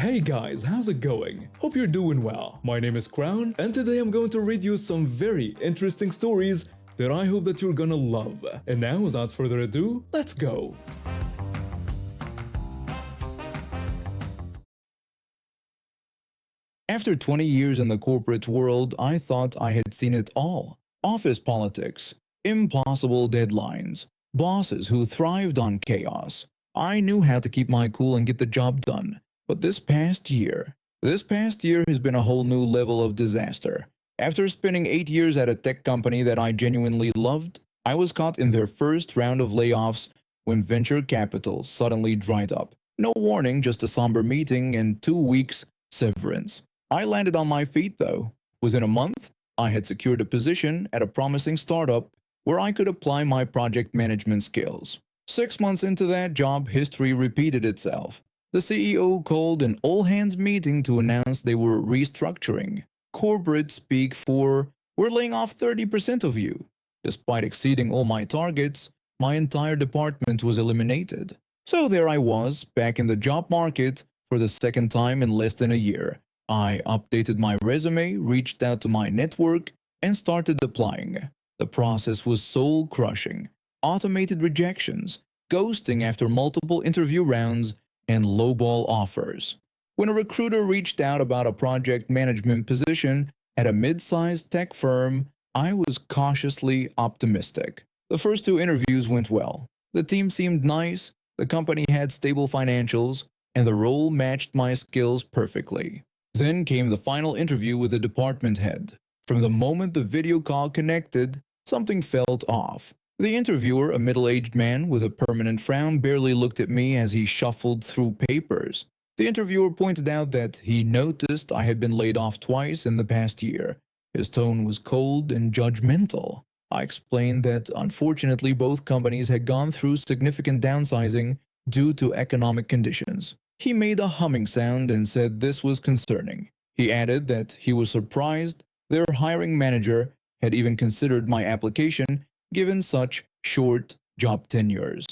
Hey guys, how's it going? Hope you're doing well. My name is Crown, and today I'm going to read you some very interesting stories that I hope that you're gonna love. And now, without further ado, let's go! After 20 years in the corporate world, I thought I had seen it all. Office politics, impossible deadlines, bosses who thrived on chaos. I knew how to keep my cool and get the job done. But this past year has been a whole new level of disaster. After spending 8 years at a tech company that I genuinely loved, I was caught in their first round of layoffs when venture capital suddenly dried up. No warning, just a somber meeting and 2 weeks severance. I landed on my feet though. Within a month, I had secured a position at a promising startup where I could apply my project management skills. 6 months into that job, history repeated itself. The CEO called an all-hands meeting to announce they were restructuring. Corporate speak for, "We're laying off 30% of you." Despite exceeding all my targets, my entire department was eliminated. So there I was, back in the job market for the second time in less than a year. I updated my resume, reached out to my network, and started applying. The process was soul-crushing. Automated rejections, ghosting after multiple interview rounds, and lowball offers. When a recruiter reached out about a project management position at a mid-sized tech firm, I was cautiously optimistic. The first 2 interviews went well. The team seemed nice, the company had stable financials, and the role matched my skills perfectly. Then came the final interview with the department head. From the moment the video call connected, something felt off. The interviewer, a middle-aged man with a permanent frown, barely looked at me as he shuffled through papers. The interviewer pointed out that he noticed I had been laid off twice in the past year. His tone was cold and judgmental. I explained that unfortunately both companies had gone through significant downsizing due to economic conditions. He made a humming sound and said this was concerning. He added that he was surprised their hiring manager had even considered my application given such short job tenures.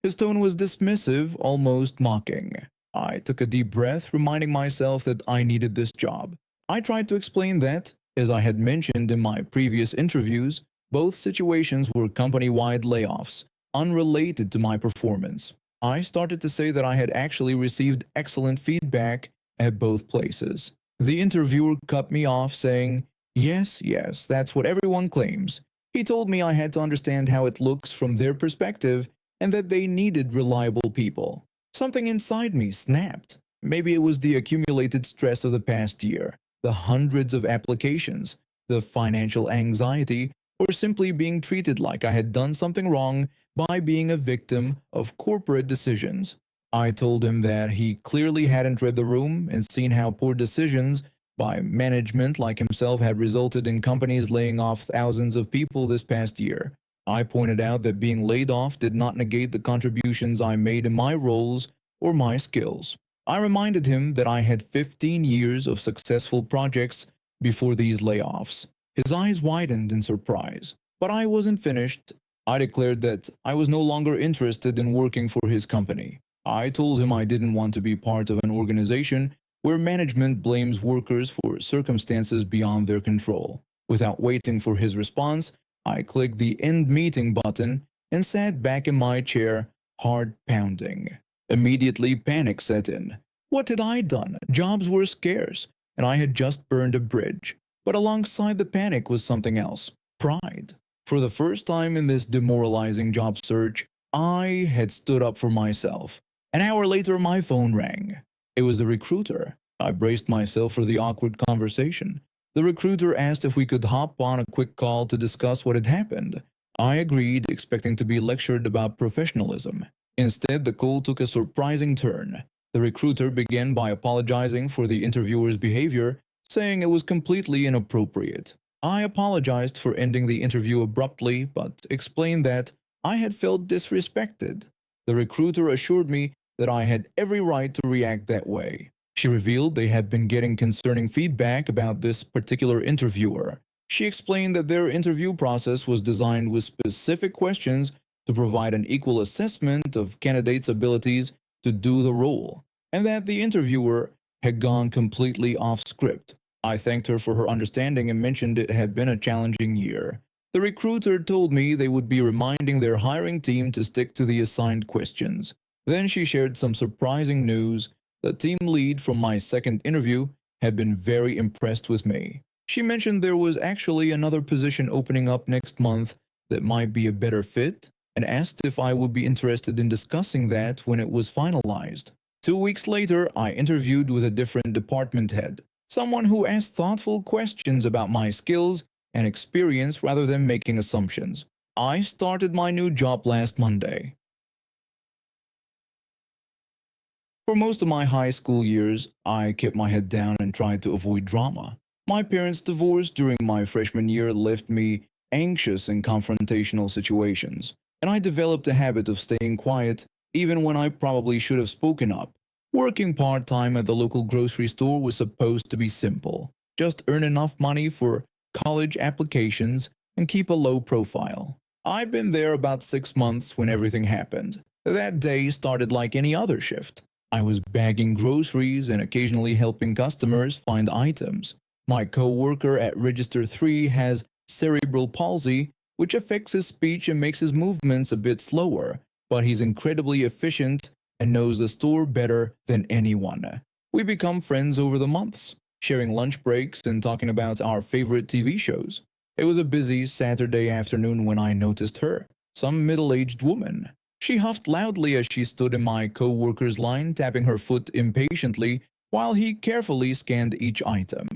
His tone was dismissive, almost mocking. I took a deep breath, reminding myself that I needed this job. I tried to explain that, as I had mentioned in my previous interviews, both situations were company-wide layoffs, unrelated to my performance. I started to say that I had actually received excellent feedback at both places. The interviewer cut me off, saying, yes, that's what everyone claims. He told me I had to understand how it looks from their perspective and that they needed reliable people. Something inside me snapped. Maybe it was the accumulated stress of the past year, the hundreds of applications, the financial anxiety, or simply being treated like I had done something wrong by being a victim of corporate decisions. I told him that he clearly hadn't read the room and seen how poor decisions by management like himself had resulted in companies laying off thousands of people this past year. I pointed out that being laid off did not negate the contributions I made in my roles or my skills. I reminded him that I had 15 years of successful projects before these layoffs. His eyes widened in surprise, but I wasn't finished. I declared that I was no longer interested in working for his company. I told him I didn't want to be part of an organization where management blames workers for circumstances beyond their control. Without waiting for his response, I clicked the end meeting button and sat back in my chair, heart pounding. Immediately panic set in. What had I done? Jobs were scarce, and I had just burned a bridge. But alongside the panic was something else, pride. For the first time in this demoralizing job search, I had stood up for myself. An hour later, my phone rang. It was the recruiter. I braced myself for the awkward conversation. The recruiter asked if we could hop on a quick call to discuss what had happened. I agreed, expecting to be lectured about professionalism. Instead, the call took a surprising turn. The recruiter began by apologizing for the interviewer's behavior, saying it was completely inappropriate. I apologized for ending the interview abruptly, but explained that I had felt disrespected. The recruiter assured me that I had every right to react that way. She revealed they had been getting concerning feedback about this particular interviewer. She explained that their interview process was designed with specific questions to provide an equal assessment of candidates' abilities to do the role, and that the interviewer had gone completely off script. I thanked her for her understanding and mentioned it had been a challenging year. The recruiter told me they would be reminding their hiring team to stick to the assigned questions. Then she shared some surprising news. The team lead from my second interview had been very impressed with me. She mentioned there was actually another position opening up next month that might be a better fit, and asked if I would be interested in discussing that when it was finalized. 2 weeks later, I interviewed with a different department head, someone who asked thoughtful questions about my skills and experience rather than making assumptions. I started my new job last Monday. For most of my high school years, I kept my head down and tried to avoid drama. My parents' divorce during my freshman year left me anxious in confrontational situations, and I developed a habit of staying quiet even when I probably should have spoken up. Working part-time at the local grocery store was supposed to be simple. Just earn enough money for college applications and keep a low profile. I'd been there about 6 months when everything happened. That day started like any other shift. I was bagging groceries and occasionally helping customers find items. My co-worker at Register 3 has cerebral palsy, which affects his speech and makes his movements a bit slower, but he's incredibly efficient and knows the store better than anyone. We become friends over the months, sharing lunch breaks and talking about our favorite TV shows. It was a busy Saturday afternoon when I noticed her, some middle-aged woman. She huffed loudly as she stood in my co-worker's line, tapping her foot impatiently while he carefully scanned each item.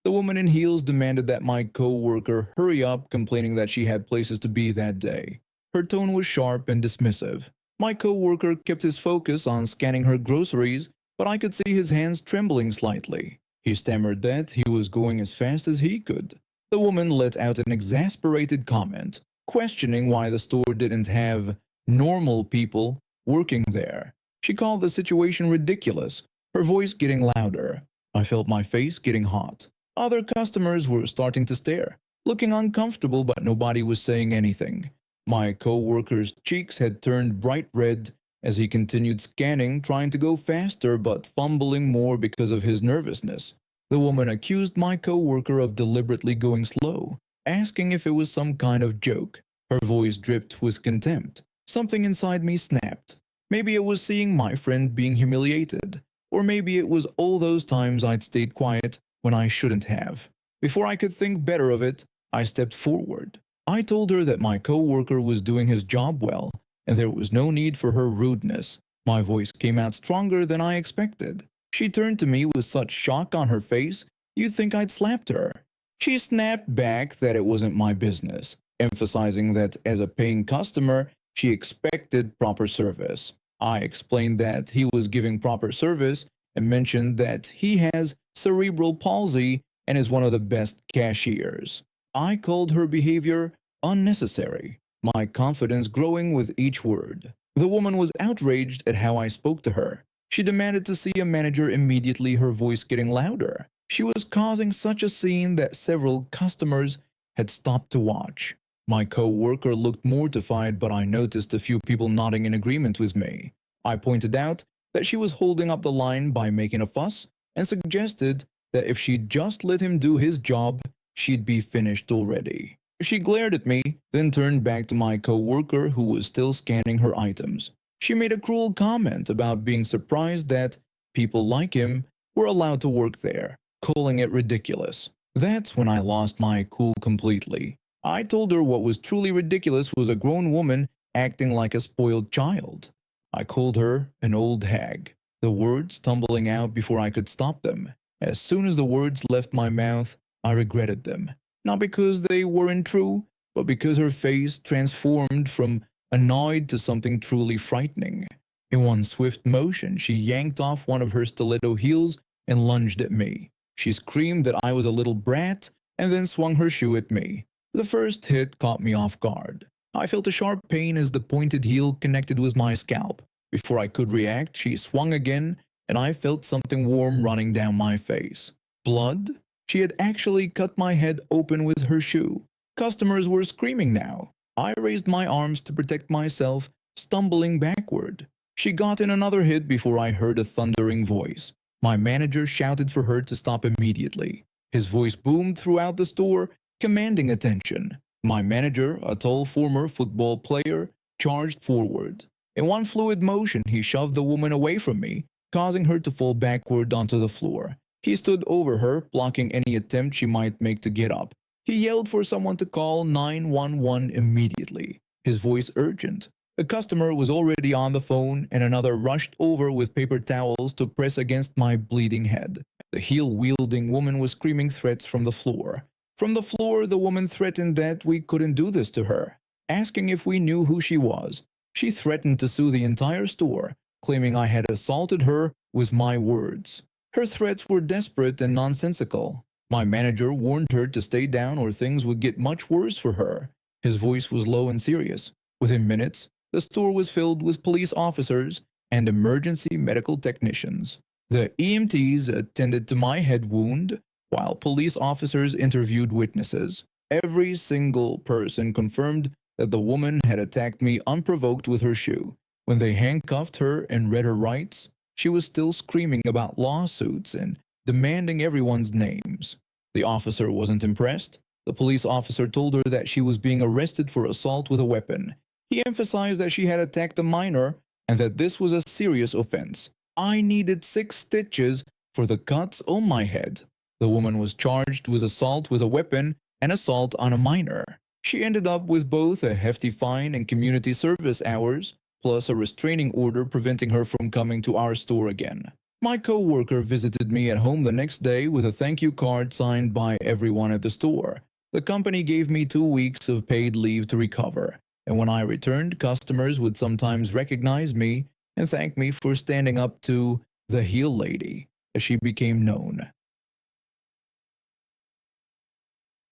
The woman in heels demanded that my co-worker hurry up, complaining that she had places to be that day. Her tone was sharp and dismissive. My co-worker kept his focus on scanning her groceries, but I could see his hands trembling slightly. He stammered that he was going as fast as he could. The woman let out an exasperated comment, questioning why the store didn't have normal people working there. She called the situation ridiculous, her voice getting louder. I felt my face getting hot. Other customers were starting to stare, looking uncomfortable, but nobody was saying anything. My co-worker's cheeks had turned bright red as he continued scanning, trying to go faster but fumbling more because of his nervousness. The woman accused my co-worker of deliberately going slow, asking if it was some kind of joke. Her voice dripped with contempt. Something inside me snapped. Maybe it was seeing my friend being humiliated, or maybe it was all those times I'd stayed quiet when I shouldn't have. Before I could think better of it, I stepped forward. I told her that my co-worker was doing his job well, and there was no need for her rudeness. My voice came out stronger than I expected. She turned to me with such shock on her face, you'd think I'd slapped her. She snapped back that it wasn't my business, emphasizing that as a paying customer, she expected proper service. I explained that he was giving proper service and mentioned that he has cerebral palsy and is one of the best cashiers. I called her behavior unnecessary, my confidence growing with each word. The woman was outraged at how I spoke to her. She demanded to see a manager immediately, her voice getting louder. She was causing such a scene that several customers had stopped to watch. My co-worker looked mortified, but I noticed a few people nodding in agreement with me. I pointed out that she was holding up the line by making a fuss and suggested that if she'd just let him do his job, she'd be finished already. She glared at me, then turned back to my co-worker who was still scanning her items. She made a cruel comment about being surprised that people like him were allowed to work there, calling it ridiculous. That's when I lost my cool completely. I told her what was truly ridiculous was a grown woman acting like a spoiled child. I called her an old hag, the words tumbling out before I could stop them. As soon as the words left my mouth, I regretted them. Not because they weren't true, but because her face transformed from annoyed to something truly frightening. In one swift motion, she yanked off one of her stiletto heels and lunged at me. She screamed that I was a little brat and then swung her shoe at me. The first hit caught me off guard. I felt a sharp pain as the pointed heel connected with my scalp. Before I could react, she swung again, and I felt something warm running down my face. Blood? She had actually cut my head open with her shoe. Customers were screaming now. I raised my arms to protect myself, stumbling backward. She got in another hit before I heard a thundering voice. My manager shouted for her to stop immediately. His voice boomed throughout the store, commanding attention. My manager, a tall former football player, charged forward. In one fluid motion, he shoved the woman away from me, causing her to fall backward onto the floor. He stood over her, blocking any attempt she might make to get up. He yelled for someone to call 911 immediately, his voice urgent. A customer was already on the phone, and another rushed over with paper towels to press against my bleeding head. The heel-wielding woman was screaming threats from the floor. From the floor, the woman threatened that we couldn't do this to her, asking if we knew who she was. She threatened to sue the entire store, claiming I had assaulted her with my words. Her threats were desperate and nonsensical. My manager warned her to stay down or things would get much worse for her. His voice was low and serious. Within minutes, the store was filled with police officers and emergency medical technicians. The EMTs attended to my head wound, while police officers interviewed witnesses. Every single person confirmed that the woman had attacked me unprovoked with her shoe. When they handcuffed her and read her rights, she was still screaming about lawsuits and demanding everyone's names. The officer wasn't impressed. The police officer told her that she was being arrested for assault with a weapon. He emphasized that she had attacked a minor and that this was a serious offense. I needed 6 stitches for the cuts on my head. The woman was charged with assault with a weapon and assault on a minor. She ended up with both a hefty fine and community service hours, plus a restraining order preventing her from coming to our store again. My co-worker visited me at home the next day with a thank you card signed by everyone at the store. The company gave me 2 weeks of paid leave to recover, and when I returned, customers would sometimes recognize me and thank me for standing up to the heel lady, as she became known.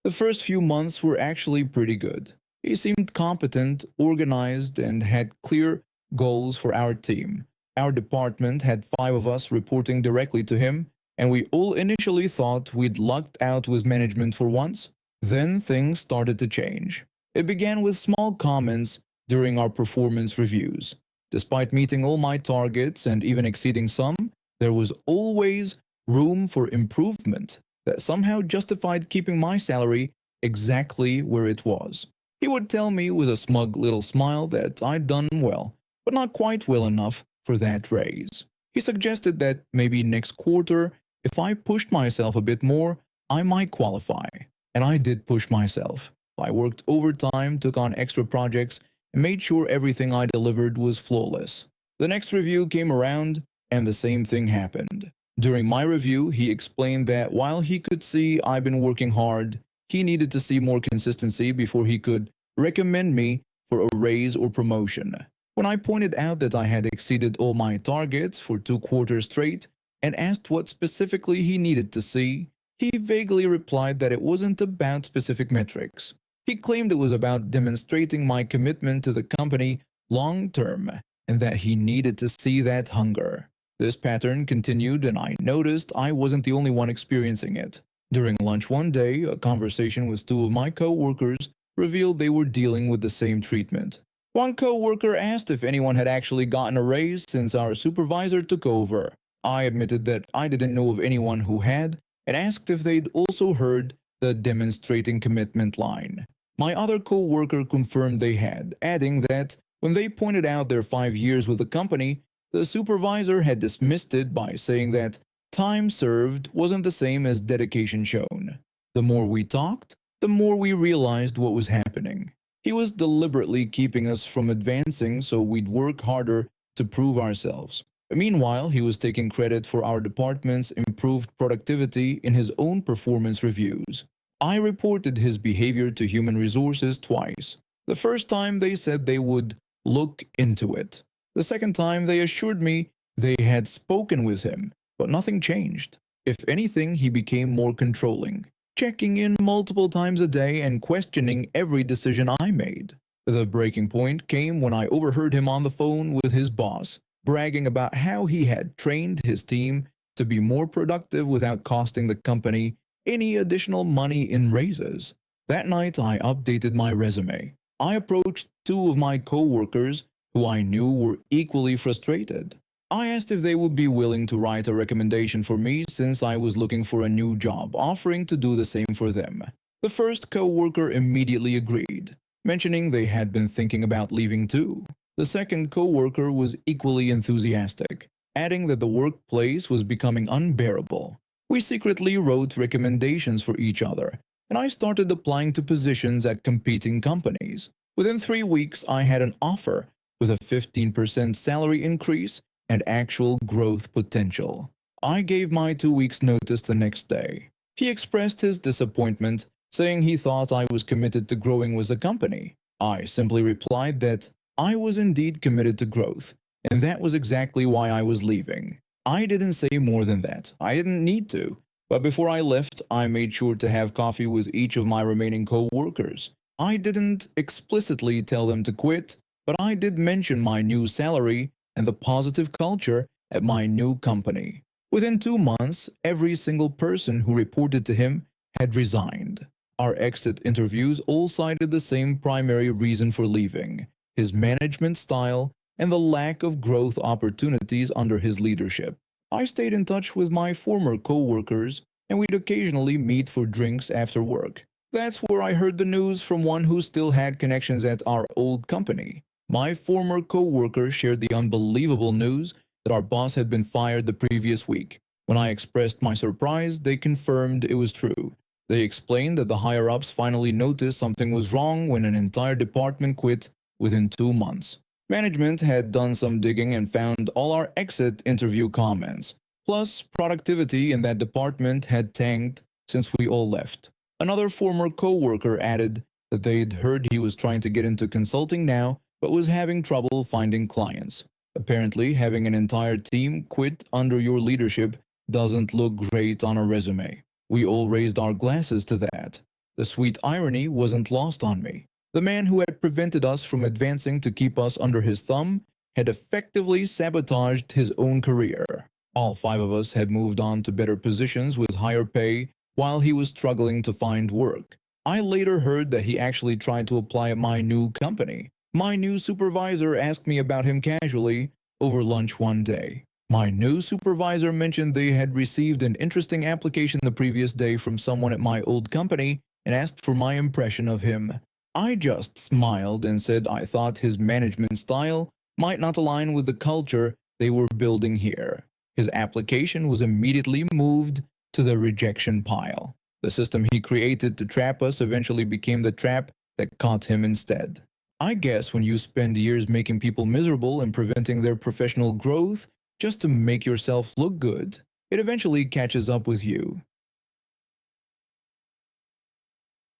The first few months were actually pretty good. He seemed competent, organized, and had clear goals for our team. Our department had 5 of us reporting directly to him, and we all initially thought we'd lucked out with management for once. Then things started to change. It began with small comments during our performance reviews. Despite meeting all my targets and even exceeding some, there was always room for improvement that somehow justified keeping my salary exactly where it was. He would tell me with a smug little smile that I'd done well, but not quite well enough for that raise. He suggested that maybe next quarter, if I pushed myself a bit more, I might qualify. And I did push myself. I worked overtime, took on extra projects, and made sure everything I delivered was flawless. The next review came around, and the same thing happened. During my review, he explained that while he could see I've been working hard, he needed to see more consistency before he could recommend me for a raise or promotion. When I pointed out that I had exceeded all my targets for 2 quarters straight and asked what specifically he needed to see, he vaguely replied that it wasn't about specific metrics. He claimed it was about demonstrating my commitment to the company long term and that he needed to see that hunger. This pattern continued, and I noticed I wasn't the only one experiencing it. During lunch one day, a conversation with 2 of my co-workers revealed they were dealing with the same treatment. One co-worker asked if anyone had actually gotten a raise since our supervisor took over. I admitted that I didn't know of anyone who had, and asked if they'd also heard the demonstrating commitment line. My other co-worker confirmed they had, adding that when they pointed out their 5 years with the company, the supervisor had dismissed it by saying that time served wasn't the same as dedication shown. The more we talked, the more we realized what was happening. He was deliberately keeping us from advancing so we'd work harder to prove ourselves. Meanwhile, he was taking credit for our department's improved productivity in his own performance reviews. I reported his behavior to human resources twice. The first time they said they would look into it. The second time they assured me they had spoken with him, but nothing changed. If anything, he became more controlling, checking in multiple times a day and questioning every decision I made. The breaking point came when I overheard him on the phone with his boss, bragging about how he had trained his team to be more productive without costing the company any additional money in raises. That night, I updated my resume. I approached 2 of my co-workers who I knew were equally frustrated. I asked if they would be willing to write a recommendation for me since I was looking for a new job, offering to do the same for them. The first co-worker immediately agreed, mentioning they had been thinking about leaving too. The second co-worker was equally enthusiastic, adding that the workplace was becoming unbearable. We secretly wrote recommendations for each other, and I started applying to positions at competing companies. Within 3 weeks, I had an offer with a 15% salary increase and actual growth potential. I gave my 2 weeks notice the next day. He expressed his disappointment, saying he thought I was committed to growing with the company. I simply replied that I was indeed committed to growth, and that was exactly why I was leaving. I didn't say more than that. I didn't need to. But before I left, I made sure to have coffee with each of my remaining co-workers. I didn't explicitly tell them to quit, but I did mention my new salary and the positive culture at my new company. Within 2 months, every single person who reported to him had resigned. Our exit interviews all cited the same primary reason for leaving: his management style and the lack of growth opportunities under his leadership. I stayed in touch with my former co-workers, and we'd occasionally meet for drinks after work. That's where I heard the news from one who still had connections at our old company. My former co-worker shared the unbelievable news that our boss had been fired the previous week. When I expressed my surprise, they confirmed it was true. They explained that the higher-ups finally noticed something was wrong when an entire department quit within 2 months. Management had done some digging and found all our exit interview comments. Plus, productivity in that department had tanked since we all left. Another former co-worker added that they'd heard he was trying to get into consulting now, but was having trouble finding clients. Apparently, having an entire team quit under your leadership doesn't look great on a resume. We all raised our glasses to that. The sweet irony wasn't lost on me. The man who had prevented us from advancing to keep us under his thumb had effectively sabotaged his own career. All 5 of us had moved on to better positions with higher pay while he was struggling to find work. I later heard that he actually tried to apply at my new company. My new supervisor asked me about him casually over lunch one day. My new supervisor mentioned they had received an interesting application the previous day from someone at my old company and asked for my impression of him. I just smiled and said I thought his management style might not align with the culture they were building here. His application was immediately moved to the rejection pile. The system he created to trap us eventually became the trap that caught him instead. I guess when you spend years making people miserable and preventing their professional growth just to make yourself look good, it eventually catches up with you.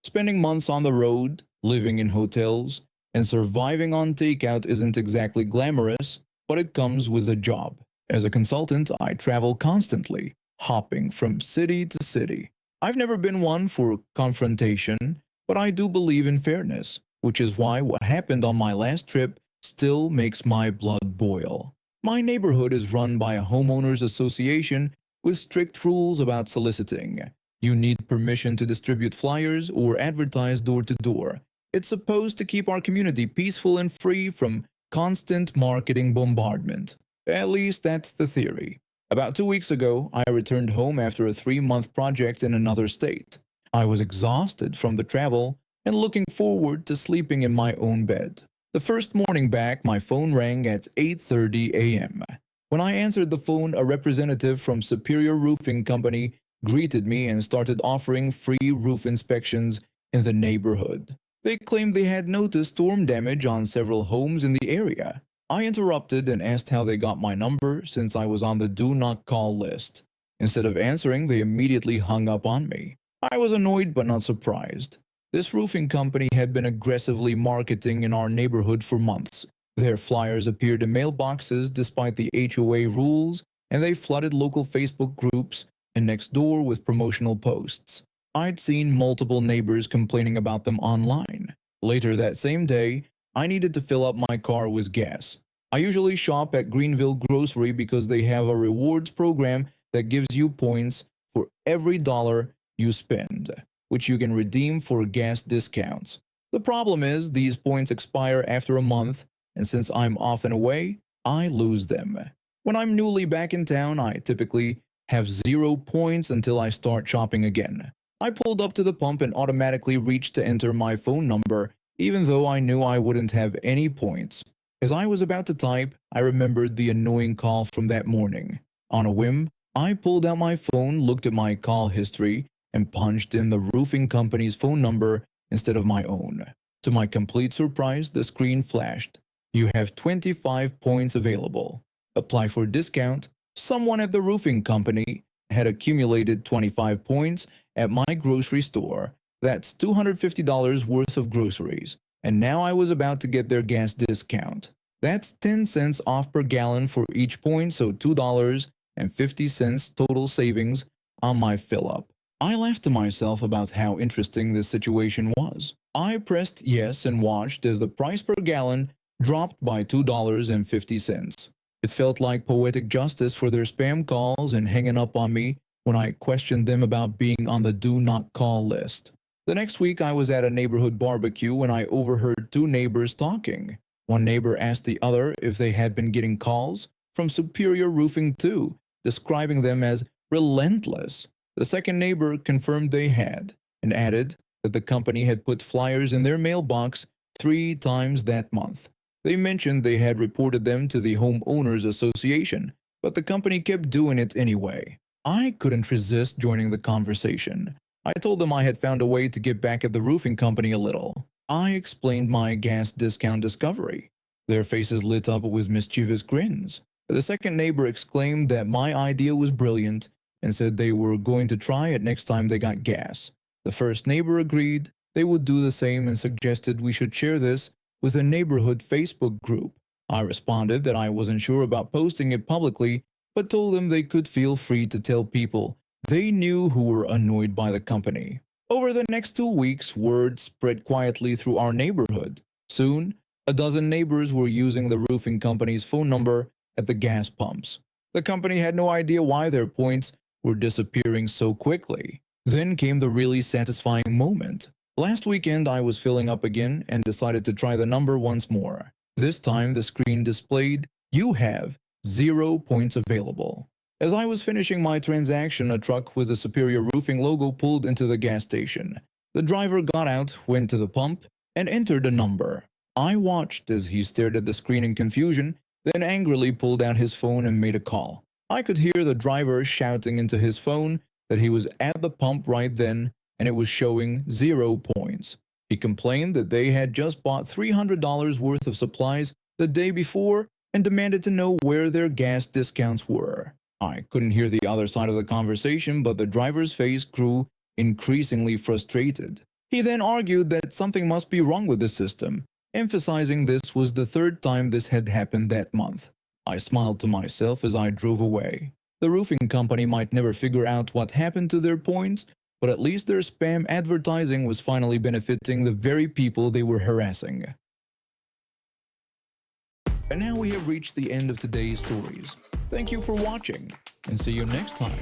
Spending months on the road, living in hotels, and surviving on takeout isn't exactly glamorous, but it comes with a job. As a consultant, I travel constantly, hopping from city to city. I've never been one for confrontation, but I do believe in fairness, which is why what happened on my last trip still makes my blood boil. My neighborhood is run by a homeowners association with strict rules about soliciting. You need permission to distribute flyers or advertise door to door. It's supposed to keep our community peaceful and free from constant marketing bombardment. At least that's the theory. About 2 weeks ago, I returned home after a 3-month project in another state. I was exhausted from the travel and looking forward to sleeping in my own bed. The first morning back, my phone rang at 8:30 a.m. When I answered the phone, a representative from Superior Roofing Company greeted me and started offering free roof inspections in the neighborhood. They claimed they had noticed storm damage on several homes in the area. I interrupted and asked how they got my number since I was on the do not call list. Instead of answering, they immediately hung up on me. I was annoyed but not surprised. This roofing company had been aggressively marketing in our neighborhood for months. Their flyers appeared in mailboxes despite the HOA rules, and they flooded local Facebook groups and next door with promotional posts. I'd seen multiple neighbors complaining about them online. Later that same day, I needed to fill up my car with gas. I usually shop at Greenville Grocery because they have a rewards program that gives you points for every dollar you spend, which you can redeem for gas discounts. The problem is these points expire after a month, and since I'm often away, I lose them. When I'm newly back in town, I typically have 0 points until I start shopping again. I pulled up to the pump and automatically reached to enter my phone number, even though I knew I wouldn't have any points. As I was about to type, I remembered the annoying call from that morning. On a whim, I pulled out my phone, looked at my call history, and punched in the roofing company's phone number instead of my own. To my complete surprise, the screen flashed. You have 25 points available. Apply for discount. Someone at the roofing company had accumulated 25 points at my grocery store. That's $250 worth of groceries. And now I was about to get their gas discount. That's 10 cents off per gallon for each point, so $2.50 total savings on my fill-up. I laughed to myself about how interesting this situation was. I pressed yes and watched as the price per gallon dropped by $2.50. It felt like poetic justice for their spam calls and hanging up on me when I questioned them about being on the do not call list. The next week I was at a neighborhood barbecue when I overheard two neighbors talking. One neighbor asked the other if they had been getting calls from Superior Roofing too, describing them as relentless. The second neighbor confirmed they had, and added that the company had put flyers in their mailbox 3 times that month. They mentioned they had reported them to the Homeowners Association, but the company kept doing it anyway. I couldn't resist joining the conversation. I told them I had found a way to get back at the roofing company a little. I explained my gas discount discovery. Their faces lit up with mischievous grins. The second neighbor exclaimed that my idea was brilliant and said they were going to try it next time they got gas. The first neighbor agreed they would do the same and suggested we should share this with a neighborhood Facebook group. I responded that I wasn't sure about posting it publicly, but told them they could feel free to tell people they knew who were annoyed by the company. Over the next 2 weeks, word spread quietly through our neighborhood. Soon, a dozen neighbors were using the roofing company's phone number at the gas pumps. The company had no idea why their points were disappearing so quickly. Then came the really satisfying moment. Last weekend I was filling up again and decided to try the number once more. This time the screen displayed, "You have 0 points available." As I was finishing my transaction, a truck with the Superior Roofing logo pulled into the gas station. The driver got out, went to the pump, and entered a number. I watched as he stared at the screen in confusion, then angrily pulled out his phone and made a call. I could hear the driver shouting into his phone that he was at the pump right then and it was showing 0 points. He complained that they had just bought $300 worth of supplies the day before and demanded to know where their gas discounts were. I couldn't hear the other side of the conversation, but the driver's face grew increasingly frustrated. He then argued that something must be wrong with the system, emphasizing this was the 3rd time this had happened that month. I smiled to myself as I drove away. The roofing company might never figure out what happened to their points, but at least their spam advertising was finally benefiting the very people they were harassing. And now we have reached the end of today's stories. Thank you for watching, and see you next time.